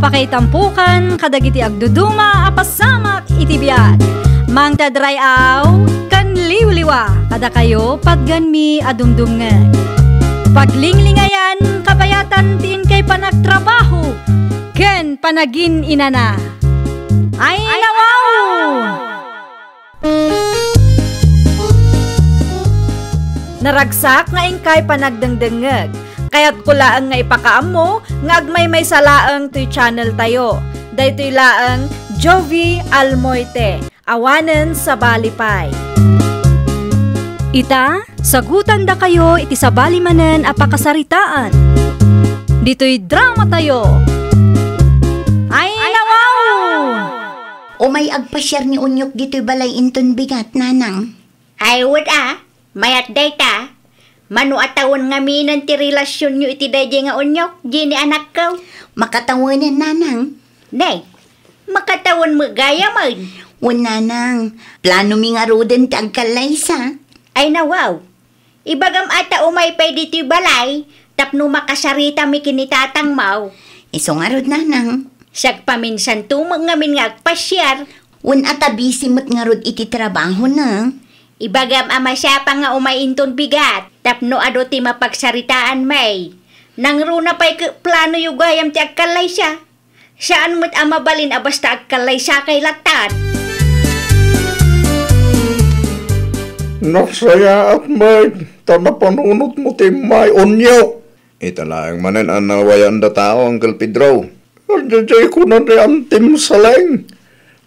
apakaitampukan kadagiti agduduma apasamak iti biag. Mang tadrayaw kan liwliwa kada kayo pagganmi adumdumngeg. Paglinglingayan kabayatan tiin kay panagtrabaho ken panagin inana. Ay nawaw! Naragsak nga ingkay panagdengdengeg. Kaya't kulaang nga ipakaam mo, nga agmay may salaang to'y channel tayo. Dahito'y laang Jovi Almoite, awanen sa balipay. Ita, sagutan da kayo iti sa balimanen apakasaritaan. Dito'y drama tayo. Ay nawaw! O may agpasyar ni Unyok dito'y balay inton bigat, nanang. Ay wad mayat dayta. Mano atawon nga minan ti relasyon nyo iti dayjay nga Unyok, gini anak ko. Makatawanan, nanang. Nay, makatawon mo gaya man. O nanang, plano mi nga roden ti agkalaysa. Ay nawaw, ibagam ata umay pay dito'y balay, tapno makasarita mi kinitatang mau. Iso nga rod, nanang. Sag paminsan tumang ngamin nga agpasyar. Un atabisimot nga rod iti trabaho na. Ibagam ama siya pa nga umainton bigat, tapno ado ti mapagsaritaan may. Nangruna pa'y plano yu gayam ti agkalay siya. Saan mo't ama balin basta agkalay siya kay latat. Naksaya at may tanapanunot mo ti may Unyok. Italaang manen anawayan da tao ang Pedro. Anjajay ko na di antim saleng.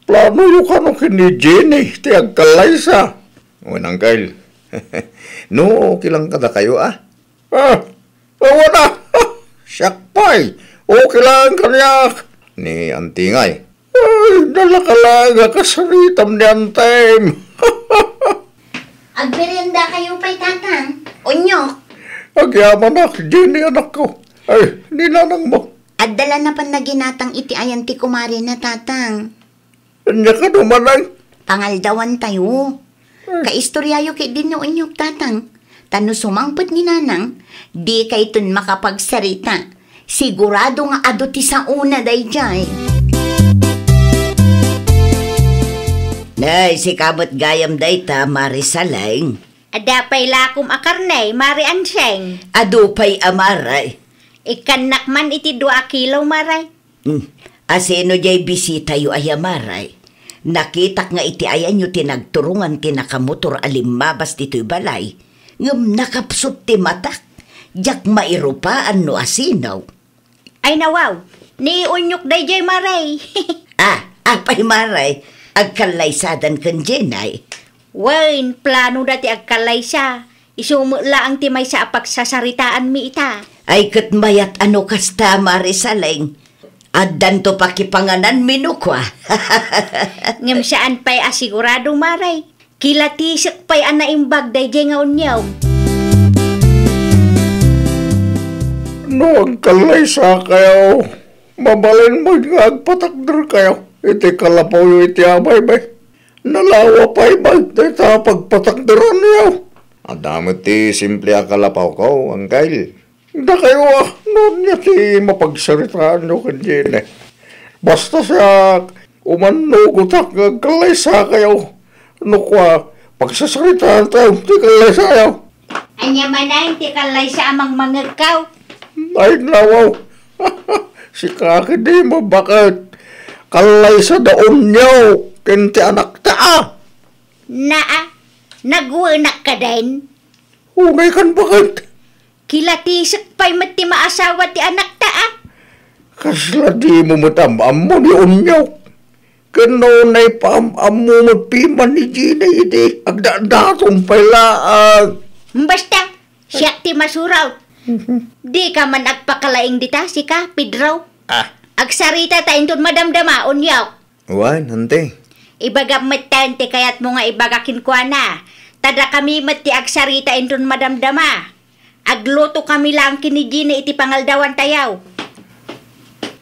Plano yu ka no kini Jenny ti agkalay siya. Unang Kyle. No, okay lang kada kayo wala. Syakpay. Okay lang kanyak. Ni Antingay. Ay, nalakalaga kasaritam ni Antem. Agmerienda kayo pa'y tatang. Unyok. Agyaman Jenny anak ko. Ay, nilanang mo. Adala na pan naginatang iti ayan ti kumari na tatang. Anya ka naman Pangaldawan tayo. Kaistoryayo kay din ni Unyok tatang. Tano sumangpot ni nanang, di kay tun makapagsarita. Sigurado nga ado ti sa una dayjay. Nay, si kabot gayam dayta, Marisalang. Adapay lakom akarnay, Mari Anseng. Adupay amaray. Ikanak man iti 2 kilo, Maray. Asino jay bisita yu ayamaray. Nakitak nga iti ayan yu tinagturungan tinakamotor alimabas dito'y balay. Ngam nakapsot ti matak. Jak mairupaan no asinaw. Ay nawaw, ni Unyok dayjay Maray. Apay maray. Agkalaysadan kan jenay. Wain, plano dati agkalaysa. Isumula ang timay sa pagsasaritaan mi ita. Ay katmayat ano kasta Marisalang. Addan to pakipanganan minukwa. Ngam saan pa'y asigurado Maray. Kilatisik pa'y anaimbag dayjay nga Unyaw. No, agkalay sa kayo. Mabalin mo nga agpatakder kayo. Iti kalapaw yu iti amay bay. Nalawa pa'y bay. Dita pagpatakderan niyo. Adamot ti simple akalapaw ko, Angkyle. Hindi kayo noon niya ti mapagsaritaan nyo kanjene. Basta siya umanugutak agkalay sa kayo. Nukwa, pagsasaritaan tayo, ti kalay sa kayo. Anya manay, ti kalay sa amang mangagaw. Ay, nawaw. Si Kaki di mo bakit kalay sa daon niyo, kinti anak taa. Nagwanak ka din? Unay kan bakit? Kilatisik pa'y mati maasawa ti anak taa. Kasla di mo matamam mo ni Unyok. Kanunay pa am mo magpiman ni Gina iti. Agdadatong pala. Basta, siya ti masuraw. Di ka man agpakalaing dita, si ka, Pedro. Agsarita ta inton madamdama, Unyok. Wan, hante. Ibagam matante kayat mo nga ibagakin kwa na. Tada kami mati agsarita inton madamdama. Agluto kami lang kinigini iti pangaldawan tayaw.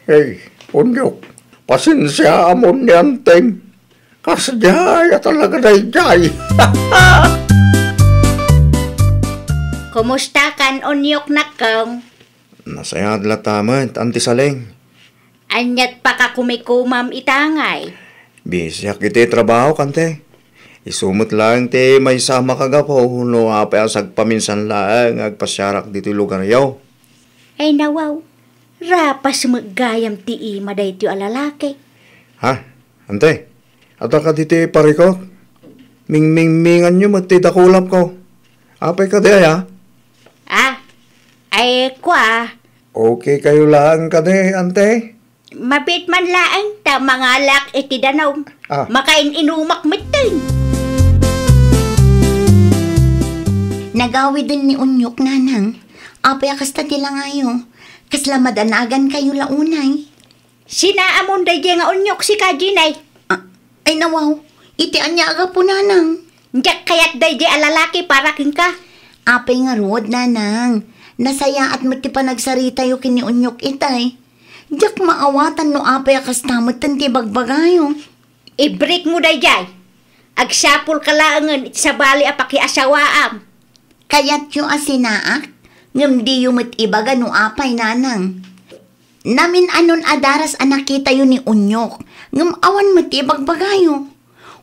Hey, Unyok, pasensya amon ni Anteng. Kasadyaya talaga dayjay. Kumusta kan Unyok nakong? Nasayad latamat, Auntie Saleng. Anyat pa ka kumikumam itangay. Bisyak iti trabaho kante. Isumot lang ti may sama kagapo no apay asag paminsan lang agpasyarak dito lugar yaw. Ay nawaw, rapas maggayam ti ima day ti alalaki. Ha? Ante, ata ka dito parikot? Ming-ming-mingan nyo magtidakulap ko. Apay ka di ha? Ay kwa. Okay kayo lang ka di, ante? Mabit man laang ta mangalak iti danaw. Makain inumak mitin. Nagawi din ni Unyok, nanang. Apay akasta tila ngayo. Kasla madanagan kayo launay. Sinaamon day nga unyok si Kajinay. Ay nawaw, iti anyaga po, nanang. Diyak kayat day alalaki para king ka. Apay nga rood, nanang. Nasaya at mati pa nagsarita yu kini Unyok itay. Diyak maawatan no apay akastamot tanti bagbagayo. I-break mo day jay. Agsapul ka laangan sa bali apaki asawaam. Kayat yu asinaak, ngam di yu matibaga no apay, nanang. Namin anon adaras anakita yu ni Unyok, ngam awan matibag bagayo.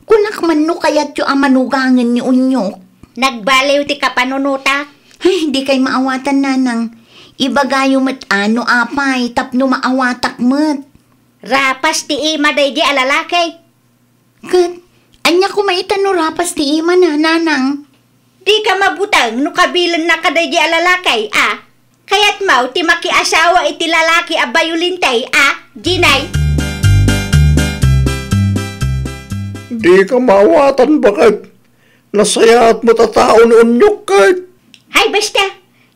Kunak man no kayat yu amanugangan ni Unyok. Nagbaliw ti kapanunutak. Ay, di kay maawatan, nanang. Ibagayo mat ano apay, tapno maawatak mat. Rapas ti ima day alalaki. Kat, anya ko maitan no rapas ti ima na, nanang. Di ka mabutang no kabilan na kaday alalaki, Kayat mau ti makiasawa iti lalaki abayulintay, Jinay. Di ka maawatan bakit? Nasaya at matatao ni Unyok kahit. Hay basta,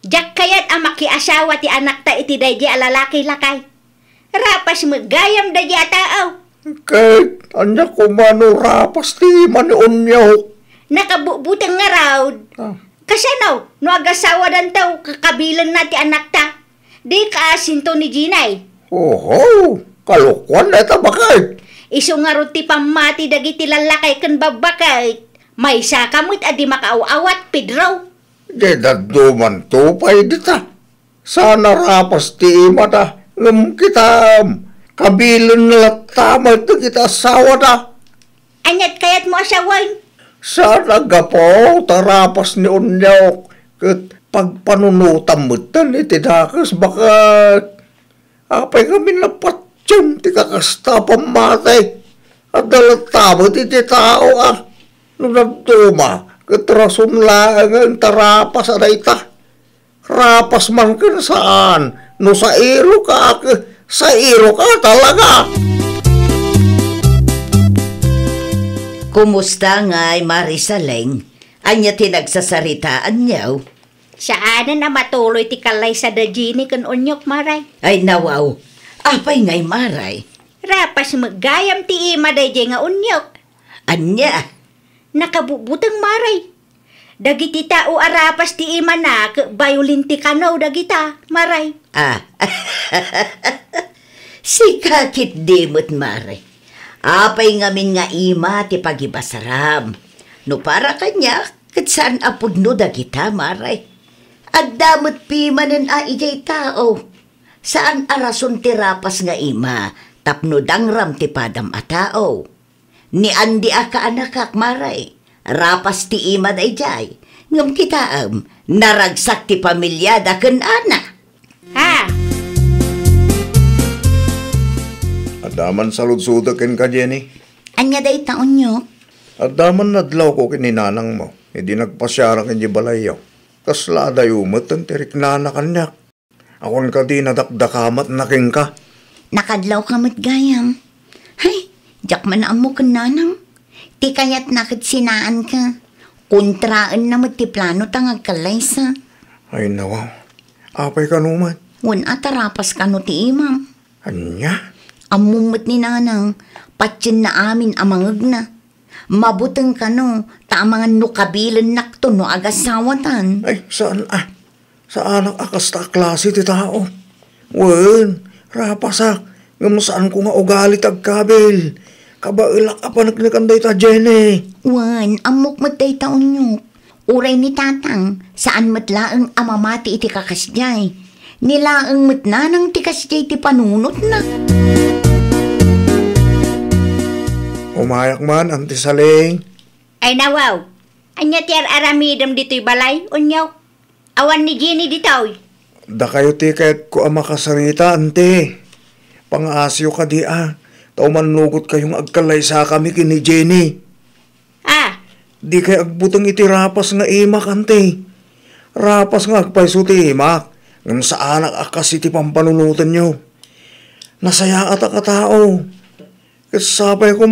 jak kayat ang makiasawa ti anak ta iti day alalaki lakay. Rapas magayam day tao. Kahit anya kumano rapas ti man ni Unyok. Nakabubutang nga raw. Kasanaw, no agasawa dan tao kakabilan na ti anak ta. Di ka asinto ni Jinay. Oho, kalukwan na ita bakit? Iso nga ron ti pamati dagiti lalakay kan babakay. May sakamit adi makaaw-awat pidraw. Di daduman tupay dita. Sana rapas ti ima ta. Ngam kitam. Kabilan na tama ito kita asawa ta. Anyat kayat mo asawain. Sana gapo tarapas ni Unyok. Kat pagpanunutan mo tan iti dakas bakat. Apay kami napatsyam ti kakasta pamatay. At dalatama iti tao Nung nagtuma, katrason lang ang tarapas aday ta. Rapas man ka saan? No sa iro ka talaga. Kumusta nga'y Marisaleng? Anya tinagsasaritaan niyaw? Saan na matuloy ti kalay sa dajini kan Unyok, maray? Ay nawaw, apay nga'y maray? Rapas magayam ti ima day nga Unyok. Anya? Nakabubutang maray. Dagiti tao arapas ti ima na bayulinti kanaw dagita, maray. Si kakit dimot maray. Apay ngamin nga ima ti pagibasaram. No para kanya, kat saan apod no dagita maray. At damot pimanen ijay tao. Saan arason ti rapas nga ima, tapno dangram ti padam a tao. Ni andi aka anakak maray, rapas ti ima da ijay, ngam kitaam, naragsak ti pamilyada ken ana. Adaman salud-sudakin ka, Jenny. Anya day taon nyo? Adaman nadlaw ko kininanang mo, hindi nagpasyara kanyi balayaw. Kasla dayo ang tirik na kanyak. Akon ka di nadakdakamat naking ka. Nakadlaw ka matgayam. Hay, jak man ang mo kananang. Ti kayat nakit sinaan ka. Kontraan na ti plano tangag kalaysa. Ay nawaw, apay ka numan. Wan atarapas ka no ti imam. Anya? Amumot ni nanang, patsin na amin amangag na. Mabuteng ka no, tamangan no kabilan nakto no agasawatan. Ay, saan Saan ang akasta klase ti tao? Wen, rapasak, ngam saan ko nga ugali tagkabil. Kabailak ka pa nagnakanday ta, Jenny. Wan, amok matay taon nyo. Uray ni tatang, saan matlaang amamati iti kakasjay. Nilaang matnanang ti kasjay ti panunot na. Umayak man, Auntie Saling. Ay nawaw. Anya ti aramidam dito'y balay, unyaw. Awan ni Jenny dito'y. Da kayo ti kahit ko ang makasarita, Ante. Pangasyo ka di Tao manugot kayong agkalay sa kami kini Jenny. Di kay agbutang iti rapas nga imak, Ante. Rapas nga agpaiso ti imak. Ngam sa anak akas iti pampanunutan nyo. Nasaya at akatao. Kasabay ko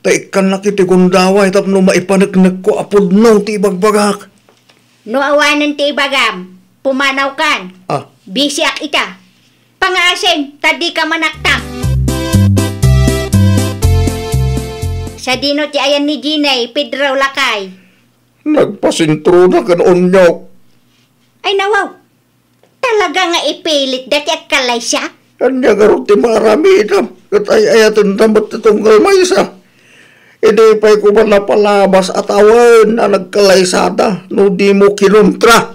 taikan na kiti gundaway tapno maipanagnag ko apod no ti ibagbagak. No awanan ti ibagam, pumanaw kan. Bisiak ita. Pangaseng, tadi ka manaktak. Sa dino ti ayan ni Ginay, Pedro Lakay. Nagpasintro na ganoon nyo. Ay nawaw, talaga nga ipilit dati at kalay siya? Anya garot ti marami ito. Kat ay-ayatan tamat itong kalmaysa. Hindi pa'y ko ba napalabas at awan na nagkalaysada no di mo kinuntra.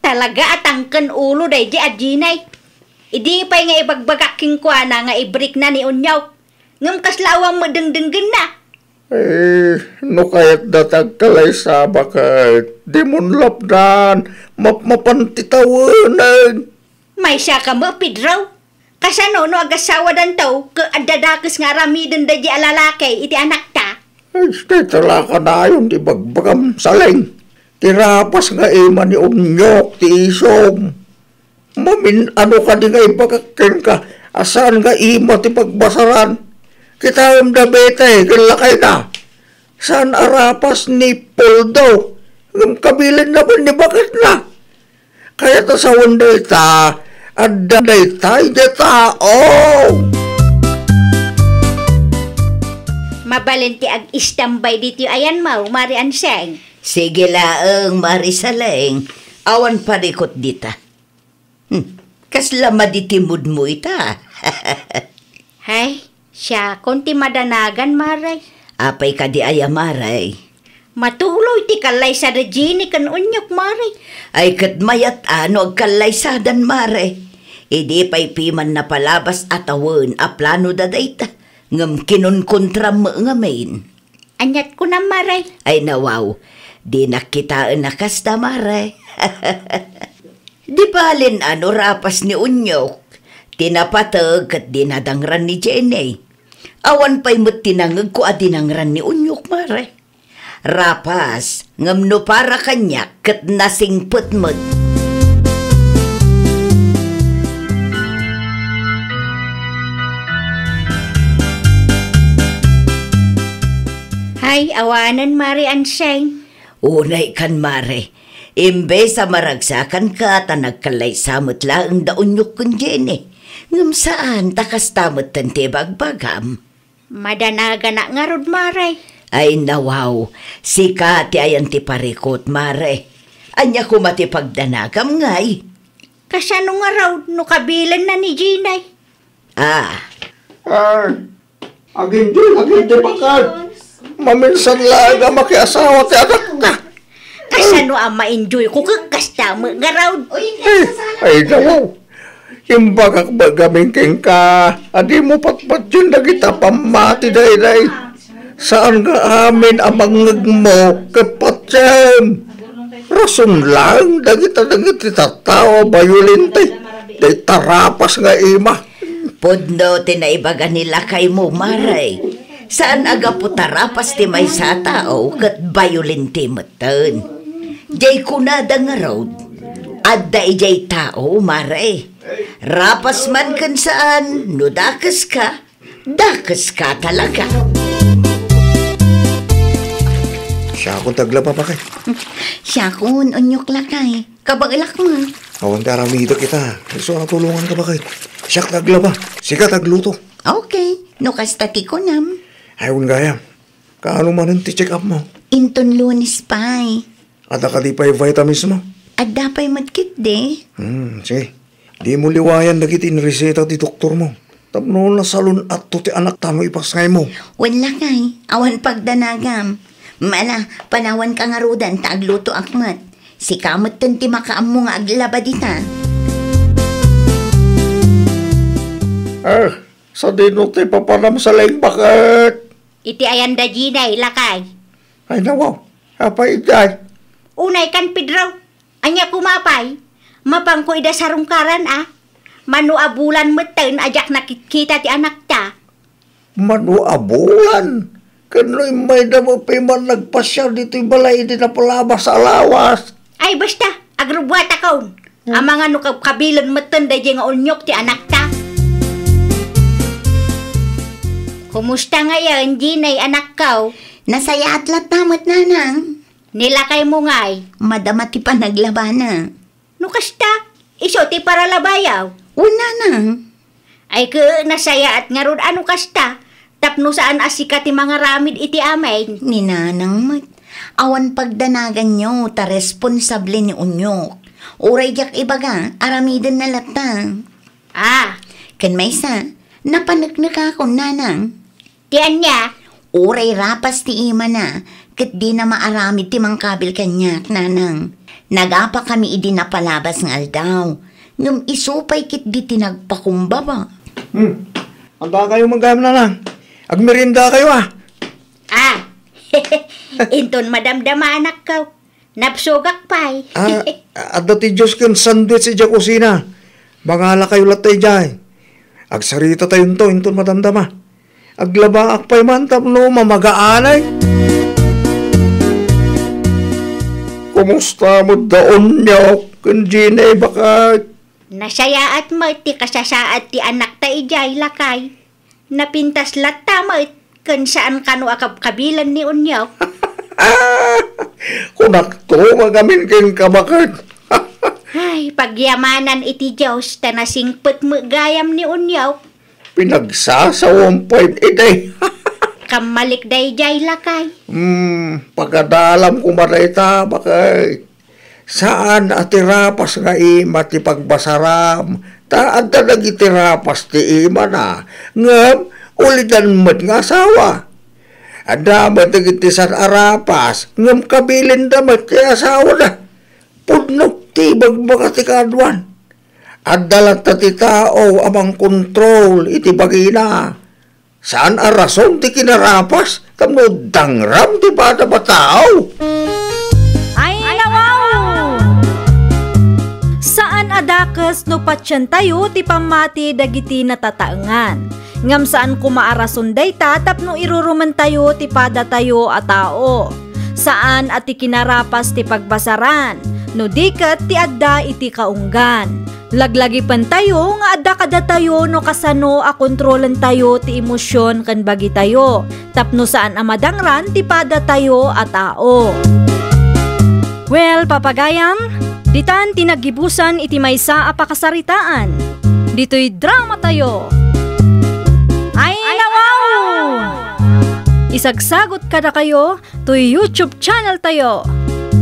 Talaga at angkan ulo day di adjinay. Idi pa'y nga ibagbagaking kwa na nga ibrik na ni unyaw. Ngam kaslawang madengdenggen na. No kaya't datag kalaysaba kahit di mo lapdan mapantitawanan. May siya ka mo, Pedro. Kasano no agasawa dan tao, kaadadakis nga ramidan da di alalakay, iti anak ta. Ay, talaka na yun, di bagbagam saling. Tirapas nga ima ni unyok, ti isong. Mamin, ano ka di nga ipagakin ka, asaan nga ima ti pagbasaran. Kita yung dabete, kalakay na. Saan arapas ni Poldo, ng kabilin naman ni bakit na. Kaya ta sa wanday ta, adanay tayo de tao. Mabalenti ag istambay dito ayan mau, Mari Anseng. Sige laeng, Mari Saling. Awan parikot dita. Kaslama ditimud mo ita. Hay, siya, konti madanagan, Maray. Apay ka di aya, Maray. Matuloy ti kalay sa Regine kan unyok, Maray. Ay kat mayat ano agkalay sadan, Maray. Idi pa'y piman na palabas at awan a plano da dayta. Ngam kinunkontra mo nga main. Anyat ko na, Maray. Ay nawaw, di nakitaan na kasta, Maray. Di balin ano rapas ni unyok. Tinapatag at dinadangran ni Jenny. Awan pa'y mo't tinangag ko at dinangran ni unyok, Maray. Rapas, ngam no para kanya kat nasingput mo't. Ay, awanan, Mari Anseng. Unay kan, Mare. Imbes sa maragsakan ka, tanagkalay samot lang daon yung kun Jenny. Ngam saan takas tamot tante bagbagam. Madanaga na nga rod, Maray. Ay nawaw, si Kati ayan ti parikot, Mare. Anya ko matipagdanagam ngay. Kasano nga raw, no kabilan na ni Ginay. Ay, agin di bakal. Maminsan lang ang makiasawa ti anak ka. Kasano ang ma-enjoy ko kakasta mo nga raw. Ay, nawaw. Yung bagak bagaming king ka, adi mo patpat yun na kita pamati day. Saan nga amin amangag mo kapatsyan? Rason lang, dagita tatawa bayulinte. Day tarapas nga ima. Podno tinaibaga nila kay mo, Maray. Saan aga po tarapas ti may sa tao kat bayulinti matan. Jay kunada nga road. Adda ijay tao, Maray. Rapas man kan saan, no dakas ka talaga. Siya akong tagla pa kay. Siya kun, unyok lakay. Kabagilak mo. Awan taramito kita. So, natulungan ka ba kay? Siya tagla ba? Sika tagluto. Okay, no kastati ko nam. Ayun gaya. Kaano man ang check up mo? Inton Lunes pa'y. Ada ka di pa yung vitamins mo? Adda pa'y madkit de. Sige. Di mo liwayan dagiti reseta ti doktor mo. Tapno na salon at to ti anak tamo ipasngay mo. Wala kay, awan pagdanagam. Mala, panawan ka nga rudan ta agluto akmat. Si kamot ti makaam mo nga aglaba dita. Sa dino ti papanam sa laing bakit? Iti ayan da ginay, lakay. Ay nawaw, apay ijay. Unay kan Pedro. Anya kumapay. Mapang ko ida sarungkaran Manu abulan meten ajak nakikita ti anak ta. Manu abulan. Kano'y may damapiman nagpasyal dito'y balay di na palabas sa lawas. Ay basta, agrubwat akaw. Ang mga kabilan meten da nga unyok ti anak ta. Kumusta ngayon, ginay anak kaw? Nasaya at latamot, nanang. Nilakay mo ngay. Madama ti pa naglabana. Nukasta, iso ti para labayaw. Una nang. Ay nasaya at nga ron ano kasta. Tapno saan asika ti mga ramid iti amay. Ni nanang mat. Awan pagdanagan nyo, ta responsable ni unyok. Uray jak ibaga, aramidan na latang. Kan may sa, napanagnak ako, nanang. Tiyan niya. Uray rapas ti ima na, kat di na maaramid ti mangkabil kanyak, nanang. Nagapa kami idi na palabas ng aldaw. Ngam isupay kit di tinagpakumbaba. Anda kayo magam na lang. Agmerinda kayo Inton madamdama anak kaw. Napsugak pay. Adda ti Diyos ken sandwich sa kusina. Bangala kayo latay jay. Agsarita tayo to, inton madamdama. Aglaba akpay man tapno mamagaanay. Kumusta mo daon niyo? Kunjinay baka... Nasaya at mo ti kasasaat ti anak ta ijay lakay. Napintas latta mo kun saan kano kabilan ni unyaw. Kunak to magamin ken kabakat. Ay, pagyamanan iti Diyos tanasingpet mo gayam ni unyaw. Pinagsasawampay itay. Kamalik day jay lakay. Pagkadalam ko marita bakay. Saan atirapas nga ima ti pagbasaram? Taan ta nagitirapas ti ima na. Ngam, ulitan mat nga asawa. Adamat nagitisan arapas. Ngam kabilin damat ti asawa na. Pudnok ti bagbaka ti kadwan. Adalat ta ti tao amang kontrol iti bagina. Saan arason ti kinarapas? Tamo dangram ti bata ba tao? Saan adakas no patsyan tayo ti pamati dagiti natataengan. Ngam saan kumaarason dayta tapno iruruman tayo ti pada tayo a tao. Saan at ti kinarapas ti pagbasaran. No diket ti adda iti kaunggan. Laglagi pan tayo nga adda kada tayo no kasano a kontrolan tayo ti emosyon ken bagi tayo. Tapno saan a madangran ti pada tayo a tao. Well, papagayam, ditan tinagibusan iti maysa a pakasaritaan. Dito'y drama tayo. Ay nawaw! Isagsagot kada kayo to YouTube channel tayo.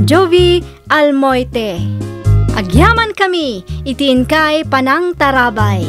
Jovi Almoite. Agyaman kami, itiin kay Panang Tarabay.